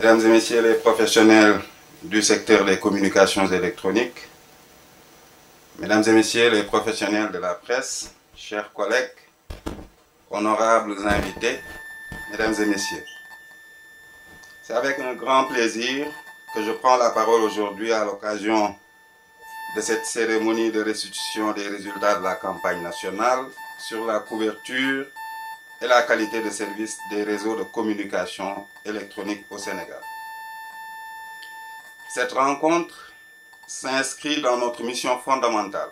Mesdames et messieurs les professionnels du secteur des communications électroniques, mesdames et messieurs les professionnels de la presse, chers collègues, honorables invités, mesdames et messieurs, c'est avec un grand plaisir que je prends la parole aujourd'hui à l'occasion de cette cérémonie de restitution des résultats de la campagne nationale sur la couverture et la qualité de service des réseaux de communication électronique au Sénégal. Cette rencontre s'inscrit dans notre mission fondamentale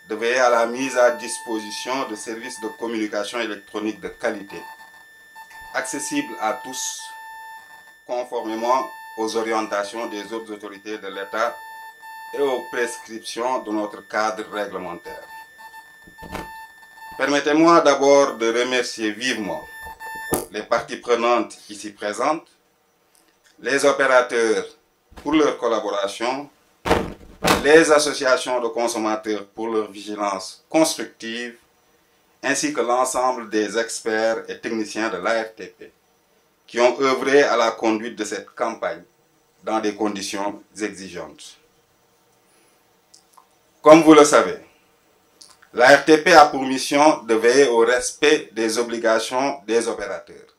de veiller à la mise à disposition de services de communication électronique de qualité, accessibles à tous, conformément aux orientations des autres autorités de l'État et aux prescriptions de notre cadre réglementaire. Permettez-moi d'abord de remercier vivement les parties prenantes ici présentes, les opérateurs pour leur collaboration, les associations de consommateurs pour leur vigilance constructive, ainsi que l'ensemble des experts et techniciens de l'ARTP qui ont œuvré à la conduite de cette campagne dans des conditions exigeantes. Comme vous le savez, l'ARTP a pour mission de veiller au respect des obligations des opérateurs,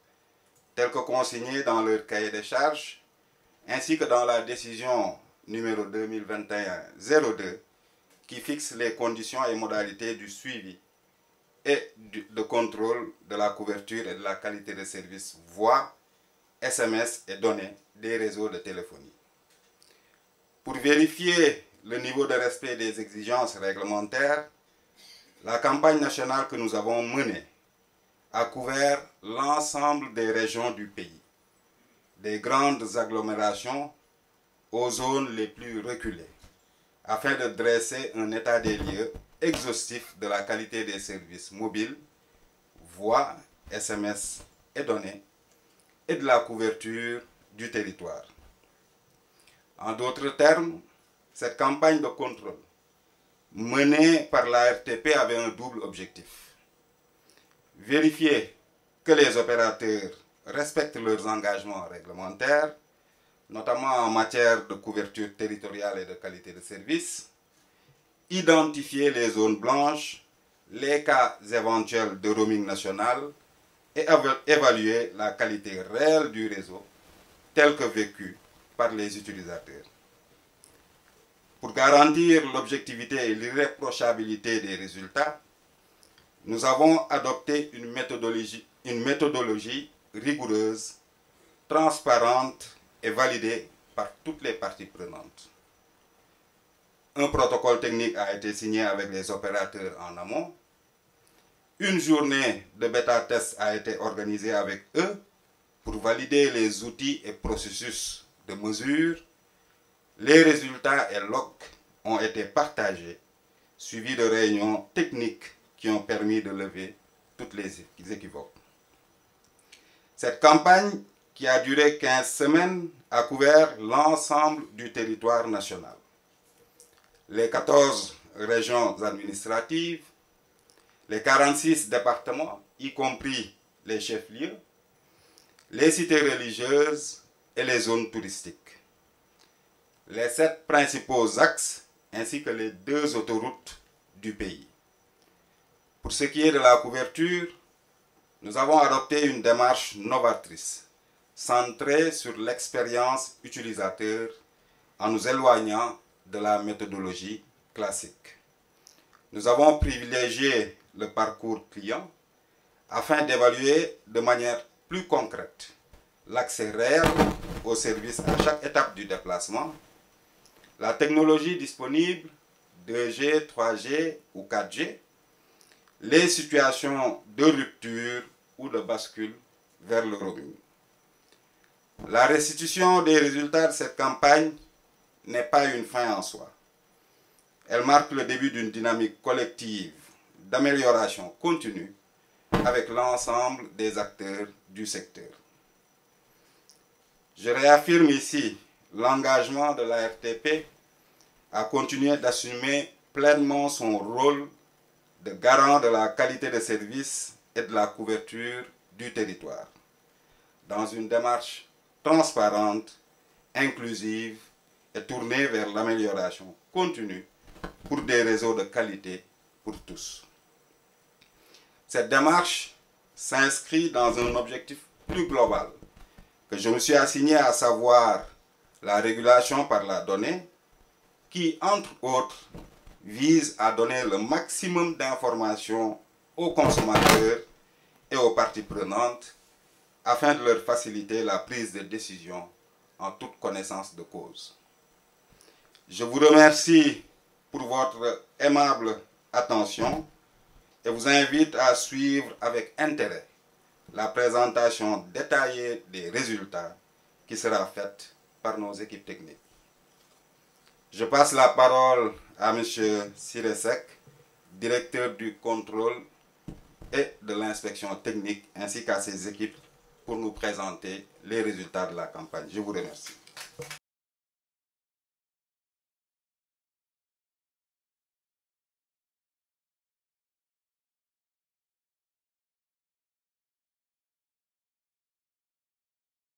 telles que consignées dans leur cahier de charges, ainsi que dans la décision numéro 2021-02 qui fixe les conditions et modalités du suivi et de contrôle de la couverture et de la qualité de service voix, SMS et données des réseaux de téléphonie. Pour vérifier le niveau de respect des exigences réglementaires, la campagne nationale que nous avons menée a couvert l'ensemble des régions du pays, des grandes agglomérations aux zones les plus reculées, afin de dresser un état des lieux exhaustif de la qualité des services mobiles, voix, SMS et données, et de la couverture du territoire. En d'autres termes, cette campagne de contrôle menée par l'ARTP avait un double objectif. Vérifier que les opérateurs respectent leurs engagements réglementaires, notamment en matière de couverture territoriale et de qualité de service, identifier les zones blanches, les cas éventuels de roaming national et évaluer la qualité réelle du réseau tel que vécu par les utilisateurs. Pour garantir l'objectivité et l'irréprochabilité des résultats, nous avons adopté une méthodologie rigoureuse, transparente et validée par toutes les parties prenantes. Un protocole technique a été signé avec les opérateurs en amont. Une journée de bêta-test a été organisée avec eux pour valider les outils et processus de mesure. Les résultats et logs ont été partagés, suivis de réunions techniques qui ont permis de lever toutes les équivoques. Cette campagne, qui a duré 15 semaines, a couvert l'ensemble du territoire national. Les 14 régions administratives, les 46 départements, y compris les chefs-lieux, les cités religieuses et les zones touristiques. Les 7 principaux axes ainsi que les 2 autoroutes du pays. Pour ce qui est de la couverture, nous avons adopté une démarche novatrice, centrée sur l'expérience utilisateur en nous éloignant de la méthodologie classique. Nous avons privilégié le parcours client afin d'évaluer de manière plus concrète l'accès réel aux services à chaque étape du déplacement, la technologie disponible, 2G, 3G ou 4G, les situations de rupture ou de bascule vers le roaming. La restitution des résultats de cette campagne n'est pas une fin en soi. Elle marque le début d'une dynamique collective d'amélioration continue avec l'ensemble des acteurs du secteur. Je réaffirme ici l'engagement de l'ARTP à continuer d'assumer pleinement son rôle de garant de la qualité de service et de la couverture du territoire, dans une démarche transparente, inclusive et tournée vers l'amélioration continue pour des réseaux de qualité pour tous. Cette démarche s'inscrit dans un objectif plus global que je me suis assigné, à savoir la régulation par la donnée, qui, entre autres, vise à donner le maximum d'informations aux consommateurs et aux parties prenantes afin de leur faciliter la prise de décision en toute connaissance de cause. Je vous remercie pour votre aimable attention et vous invite à suivre avec intérêt la présentation détaillée des résultats qui sera faite par nos équipes techniques. Je passe la parole à M. Siresek, directeur du contrôle et de l'inspection technique, ainsi qu'à ses équipes pour nous présenter les résultats de la campagne. Je vous remercie.